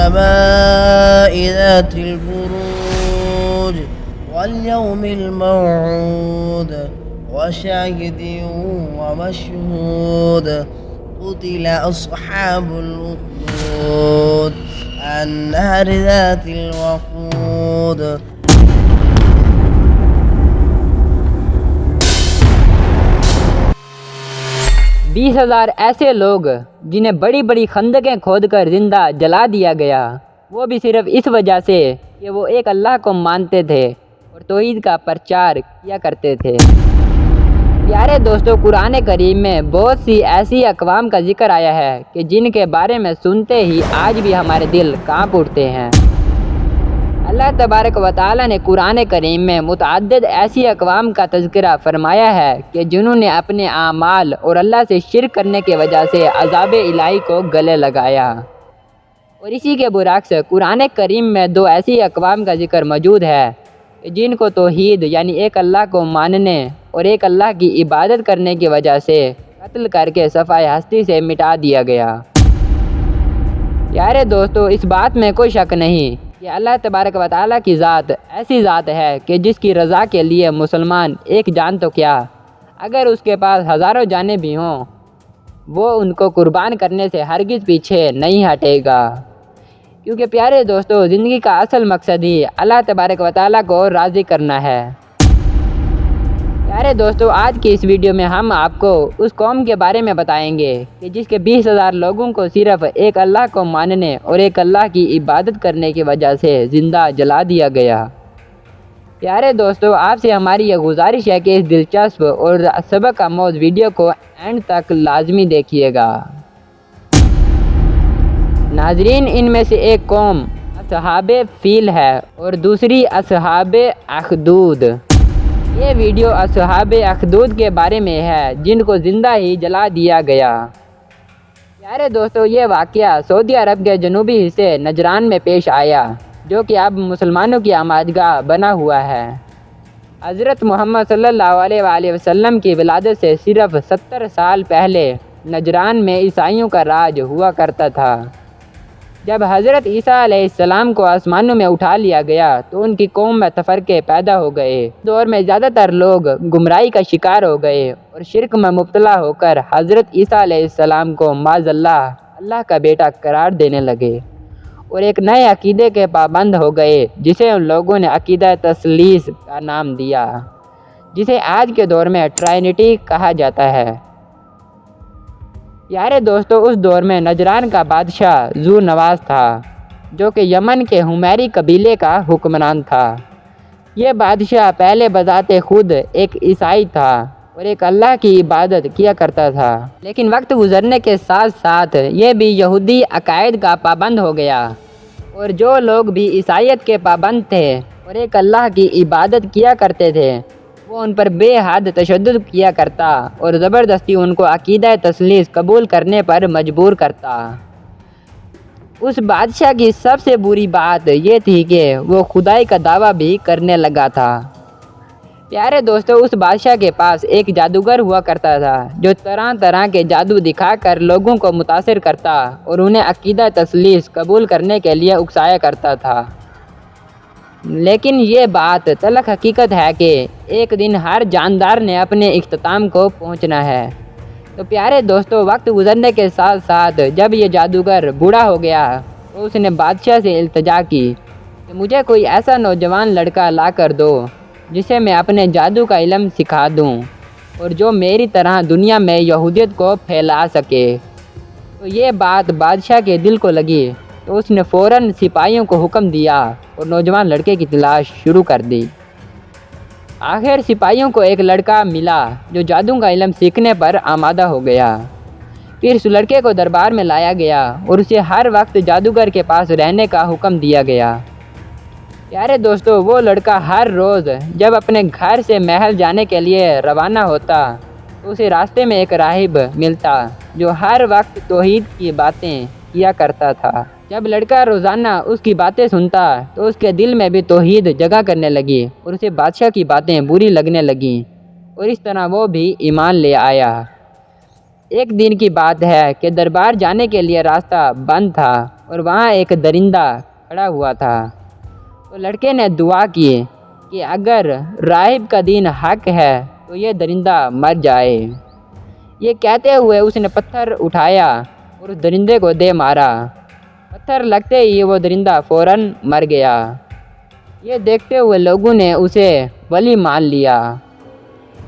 والسماء ذات البروج واليوم الموعود وشاهد ومشهود قتل أصحاب الأخدود النار ذات الوقود. 20,000 ایسے لوگ جنہیں بڑی بڑی خندقیں کھود کر زندہ جلا دیا گیا، وہ بھی صرف اس وجہ سے کہ وہ ایک اللہ کو مانتے تھے اور توحید کا پرچار کیا کرتے تھے۔ پیارے دوستو، قرآن کریم میں بہت سی ایسی اقوام کا ذکر آیا ہے کہ جن کے بارے میں سنتے ہی آج بھی ہمارے دل کانپ اٹھتے ہیں۔ اللہ تبارک و تعالیٰ نے قرآن کریم میں متعدد ایسی اقوام کا تذکرہ فرمایا ہے کہ جنہوں نے اپنے اعمال اور اللہ سے شرک کرنے کی وجہ سے عذاب الہی کو گلے لگایا۔ اور اسی کے برعکس قرآن کریم میں 2 ایسی اقوام کا ذکر موجود ہے کہ جن کو توحید یعنی ایک اللہ کو ماننے اور ایک اللہ کی عبادت کرنے کی وجہ سے قتل کر کے صفحہ ہستی سے مٹا دیا گیا۔ پیارے دوستو، اس بات میں کوئی شک نہیں کہ اللہ تبارک و تعالیٰ کی ذات ایسی ذات ہے کہ جس کی رضا کے لیے مسلمان ایک جان تو کیا، اگر اس کے پاس ہزاروں جانیں بھی ہوں، وہ ان کو قربان کرنے سے ہرگز پیچھے نہیں ہٹے گا، کیونکہ پیارے دوستو، زندگی کا اصل مقصد ہی اللہ تبارک و تعالیٰ کو راضی کرنا ہے۔ پیارے دوستو، آج کی اس ویڈیو میں ہم آپ کو اس قوم کے بارے میں بتائیں گے کہ جس کے 20,000 لوگوں کو صرف ایک اللہ کو ماننے اور ایک اللہ کی عبادت کرنے کی وجہ سے زندہ جلا دیا گیا۔ پیارے دوستو، آپ سے ہماری یہ گزارش ہے کہ اس دلچسپ اور سبق آموز ویڈیو کو اینڈ تک لازمی دیکھیے گا۔ ناظرین، ان میں سے ایک قوم اصحاب فیل ہے اور دوسری اصحاب اخدود۔ یہ ویڈیو اصحاب اخدود کے بارے میں ہے جن کو زندہ ہی جلا دیا گیا۔ پیارے دوستو، یہ واقعہ سعودی عرب کے جنوبی حصے نجران میں پیش آیا، جو کہ اب مسلمانوں کی آمادگاہ بنا ہوا ہے۔ حضرت محمد صلی اللہ علیہ وآلہ وسلم کی ولادت سے صرف 70 سال پہلے نجران میں عیسائیوں کا راج ہوا کرتا تھا۔ جب حضرت عیسیٰ علیہ السلام کو آسمانوں میں اٹھا لیا گیا تو ان کی قوم میں تفرقے پیدا ہو گئے۔ اس دور میں زیادہ تر لوگ گمراہی کا شکار ہو گئے اور شرک میں مبتلا ہو کر حضرت عیسیٰ علیہ السلام کو معاذ اللہ کا بیٹا قرار دینے لگے اور ایک نئے عقیدے کے پابند ہو گئے جسے ان لوگوں نے عقیدہ تثلیث کا نام دیا، جسے آج کے دور میں ٹرائنٹی کہا جاتا ہے۔ پیارے دوستو، اس دور میں نجران کا بادشاہ ذو نواس تھا، جو کہ یمن کے حمیری قبیلے کا حکمران تھا۔ یہ بادشاہ پہلے بذات خود ایک عیسائی تھا اور ایک اللہ کی عبادت کیا کرتا تھا، لیکن وقت گزرنے کے ساتھ ساتھ یہ بھی یہودی عقائد کا پابند ہو گیا، اور جو لوگ بھی عیسائیت کے پابند تھے اور ایک اللہ کی عبادت کیا کرتے تھے، وہ ان پر بے حد تشدد کیا کرتا اور زبردستی ان کو عقیدہ تثلیث قبول کرنے پر مجبور کرتا۔ اس بادشاہ کی سب سے بری بات یہ تھی کہ وہ خدائی کا دعویٰ بھی کرنے لگا تھا۔ پیارے دوستو، اس بادشاہ کے پاس ایک جادوگر ہوا کرتا تھا جو طرح طرح کے جادو دکھا کر لوگوں کو متاثر کرتا اور انہیں عقیدہ تثلیث قبول کرنے کے لیے اکسایا کرتا تھا۔ لیکن یہ بات تلخ حقیقت ہے کہ ایک دن ہر جاندار نے اپنے اختتام کو پہنچنا ہے۔ تو پیارے دوستو، وقت گزرنے کے ساتھ ساتھ جب یہ جادوگر بوڑھا ہو گیا تو اس نے بادشاہ سے التجا کی کہ مجھے کوئی ایسا نوجوان لڑکا لا کر دو جسے میں اپنے جادو کا علم سکھا دوں اور جو میری طرح دنیا میں یہودیت کو پھیلا سکے۔ تو یہ بات بادشاہ کے دل کو لگی تو اس نے فوراً سپاہیوں کو حکم دیا اور نوجوان لڑکے کی تلاش شروع کر دی۔ آخر سپاہیوں کو ایک لڑکا ملا جو جادو کا علم سیکھنے پر آمادہ ہو گیا۔ پھر اس لڑکے کو دربار میں لایا گیا اور اسے ہر وقت جادوگر کے پاس رہنے کا حکم دیا گیا۔ پیارے دوستو، وہ لڑکا ہر روز جب اپنے گھر سے محل جانے کے لیے روانہ ہوتا تو اسے راستے میں ایک راہب ملتا جو ہر وقت توحید کی باتیں کیا کرتا تھا۔ جب لڑکا روزانہ اس کی باتیں سنتا تو اس کے دل میں بھی توحید جگہ کرنے لگی اور اسے بادشاہ کی باتیں بری لگنے لگیں اور اس طرح وہ بھی ایمان لے آیا۔ ایک دن کی بات ہے کہ دربار جانے کے لیے راستہ بند تھا اور وہاں ایک درندہ کھڑا ہوا تھا۔ تو لڑکے نے دعا کی کہ اگر راہب کا دین حق ہے تو یہ درندہ مر جائے۔ یہ کہتے ہوئے اس نے پتھر اٹھایا اور اس درندے کو دے مارا۔ پتھر لگتے ہی وہ درندہ فوراً مر گیا۔ یہ دیکھتے ہوئے لوگوں نے اسے ولی مان لیا۔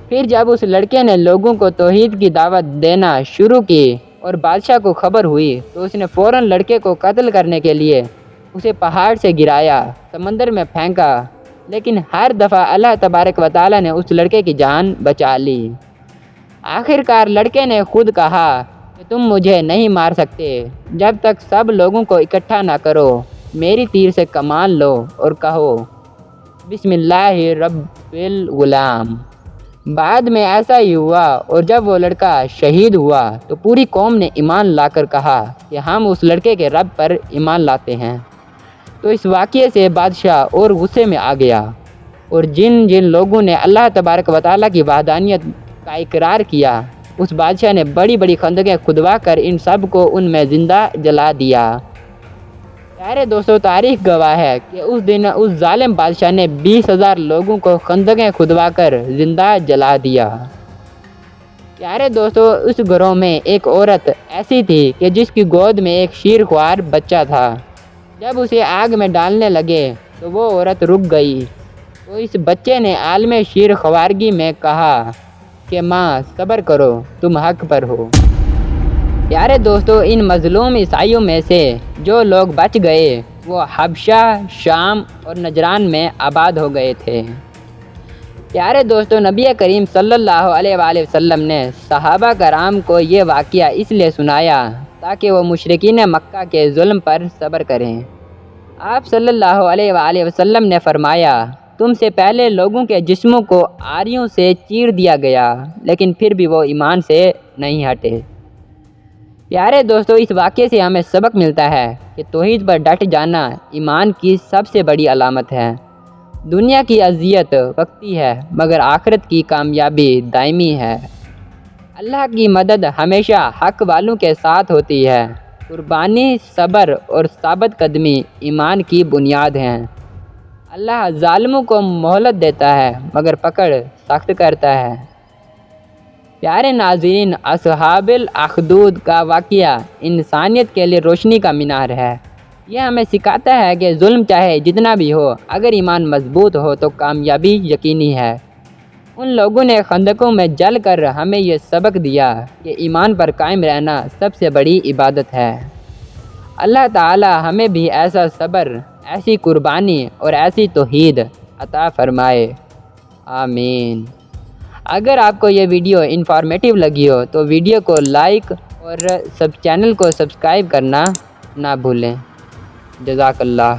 پھر جب اس لڑکے نے لوگوں کو توحید کی دعوت دینا شروع کی اور بادشاہ کو خبر ہوئی تو اس نے فوراً لڑکے کو قتل کرنے کے لیے اسے پہاڑ سے گرایا، سمندر میں پھینکا، لیکن ہر دفعہ اللہ تبارک و تعالیٰ نے اس لڑکے کی جان بچا لی۔ آخر کار لڑکے نے خود کہا کہ تم مجھے نہیں مار سکتے جب تک سب لوگوں کو اکٹھا نہ کرو، میری تیر سے کمان لو اور کہو بسم اللہ رب الغلام۔ بعد میں ایسا ہی ہوا اور جب وہ لڑکا شہید ہوا تو پوری قوم نے ایمان لا کر کہا کہ ہم اس لڑکے کے رب پر ایمان لاتے ہیں۔ تو اس واقعے سے بادشاہ اور غصے میں آ گیا اور جن جن لوگوں نے اللہ تبارک و تعالیٰ کی وحدانیت کا اقرار کیا اس بادشاہ نے بڑی بڑی خندقیں کھدوا کر ان سب کو ان میں زندہ جلا دیا۔ پیارے دوستو، تاریخ گواہ ہے کہ اس دن اس ظالم بادشاہ نے 20,000 لوگوں کو خندقیں کھدوا کر زندہ جلا دیا۔ پیارے دوستو، اس گروہ میں ایک عورت ایسی تھی کہ جس کی گود میں ایک شیر خوار بچہ تھا۔ جب اسے آگ میں ڈالنے لگے تو وہ عورت رک گئی تو اس بچے نے عالم شیر خوارگی میں کہا کہ ماں صبر کرو، تم حق پر ہو۔ پیارے دوستو، ان مظلوم عیسائیوں میں سے جو لوگ بچ گئے وہ حبشہ، شام اور نجران میں آباد ہو گئے تھے۔ پیارے دوستو، نبی کریم صلی اللہ علیہ وآلہ وسلم نے صحابہ کرام کو یہ واقعہ اس لیے سنایا تاکہ وہ مشرکین مکہ کے ظلم پر صبر کریں۔ آپ صلی اللہ علیہ وآلہ وسلم نے فرمایا، تم سے پہلے لوگوں کے جسموں کو آریوں سے چیر دیا گیا لیکن پھر بھی وہ ایمان سے نہیں ہٹے۔ پیارے دوستو، اس واقعے سے ہمیں سبق ملتا ہے کہ توحید پر ڈٹ جانا ایمان کی سب سے بڑی علامت ہے۔ دنیا کی اذیت وقتی ہے مگر آخرت کی کامیابی دائمی ہے۔ اللہ کی مدد ہمیشہ حق والوں کے ساتھ ہوتی ہے۔ قربانی، صبر اور ثابت قدمی ایمان کی بنیاد ہیں۔ اللہ ظالموں کو مہلت دیتا ہے مگر پکڑ سخت کرتا ہے۔ پیارے ناظرین، اصحاب الاخدود کا واقعہ انسانیت کے لیے روشنی کا مینار ہے۔ یہ ہمیں سکھاتا ہے کہ ظلم چاہے جتنا بھی ہو، اگر ایمان مضبوط ہو تو کامیابی یقینی ہے۔ ان لوگوں نے خندقوں میں جل کر ہمیں یہ سبق دیا کہ ایمان پر قائم رہنا سب سے بڑی عبادت ہے۔ اللہ تعالی ہمیں بھی ایسا صبر، ایسی قربانی اور ایسی توحید عطا فرمائے، آمین۔ اگر آپ کو یہ ویڈیو انفارمیٹیو لگی ہو تو ویڈیو کو لائک اور چینل کو سبسکرائب کرنا نہ بھولیں۔ جزاک اللہ۔